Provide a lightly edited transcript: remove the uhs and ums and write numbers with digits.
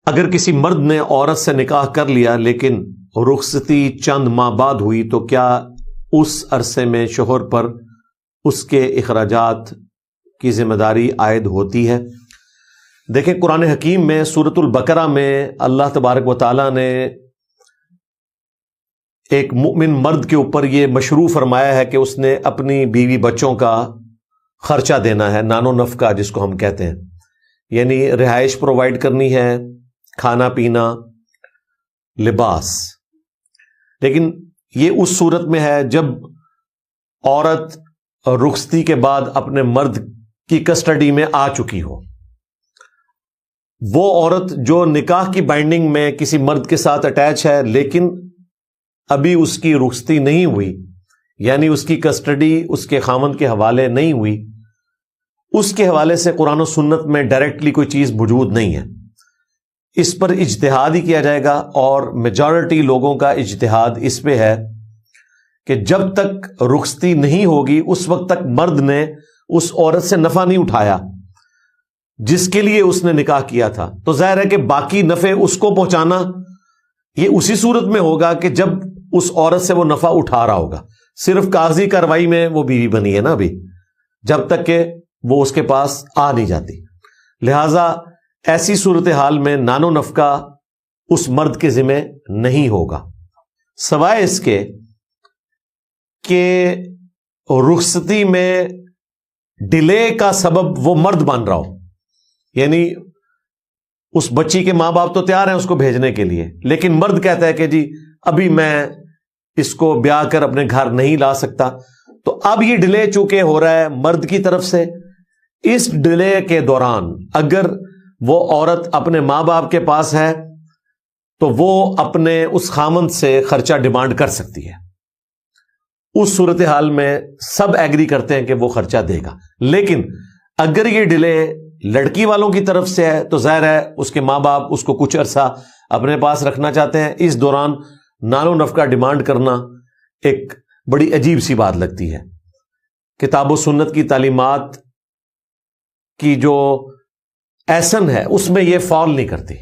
اگر کسی مرد نے عورت سے نکاح کر لیا لیکن رخصتی چند ماہ بعد ہوئی تو کیا اس عرصے میں شوہر پر اس کے اخراجات کی ذمہ داری عائد ہوتی ہے؟ دیکھیں، قرآن حکیم میں سورۃ البقرہ میں اللہ تبارک و تعالیٰ نے ایک مؤمن مرد کے اوپر یہ مشروع فرمایا ہے کہ اس نے اپنی بیوی بچوں کا خرچہ دینا ہے، نان و نفقہ جس کو ہم کہتے ہیں، یعنی رہائش پرووائڈ کرنی ہے، کھانا پینا، لباس۔ لیکن یہ اس صورت میں ہے جب عورت رخصتی کے بعد اپنے مرد کی کسٹڈی میں آ چکی ہو۔ وہ عورت جو نکاح کی بائنڈنگ میں کسی مرد کے ساتھ اٹیچ ہے لیکن ابھی اس کی رخصتی نہیں ہوئی، یعنی اس کی کسٹڈی اس کے خاوند کے حوالے نہیں ہوئی، اس کے حوالے سے قرآن و سنت میں ڈائریکٹلی کوئی چیز موجود نہیں ہے۔ اس پر اجتہاد ہی کیا جائے گا، اور میجورٹی لوگوں کا اجتہاد اس پہ ہے کہ جب تک رخصتی نہیں ہوگی اس وقت تک مرد نے اس عورت سے نفع نہیں اٹھایا جس کے لیے اس نے نکاح کیا تھا، تو ظاہر ہے کہ باقی نفع اس کو پہنچانا یہ اسی صورت میں ہوگا کہ جب اس عورت سے وہ نفع اٹھا رہا ہوگا۔ صرف کاغذی کارروائی میں وہ بیوی بنی ہے نا ابھی، جب تک کہ وہ اس کے پاس آ نہیں جاتی۔ لہذا ایسی صورتحال میں نان و نفقہ اس مرد کے ذمہ نہیں ہوگا، سوائے اس کے کہ رخصتی میں ڈیلے کا سبب وہ مرد بن رہا ہو، یعنی اس بچی کے ماں باپ تو تیار ہیں اس کو بھیجنے کے لیے، لیکن مرد کہتا ہے کہ جی ابھی میں اس کو بیاہ کر اپنے گھر نہیں لا سکتا، تو اب یہ ڈیلے چونکہ ہو رہا ہے مرد کی طرف سے، اس ڈیلے کے دوران اگر وہ عورت اپنے ماں باپ کے پاس ہے تو وہ اپنے اس خامند سے خرچہ ڈیمانڈ کر سکتی ہے۔ اس صورتحال میں سب ایگری کرتے ہیں کہ وہ خرچہ دے گا، لیکن اگر یہ ڈیلے لڑکی والوں کی طرف سے ہے تو ظاہر ہے اس کے ماں باپ اس کو کچھ عرصہ اپنے پاس رکھنا چاہتے ہیں، اس دوران نان و نفقہ ڈیمانڈ کرنا ایک بڑی عجیب سی بات لگتی ہے۔ کتاب و سنت کی تعلیمات کی جو ایسن ہے اس میں یہ فال نہیں کرتی۔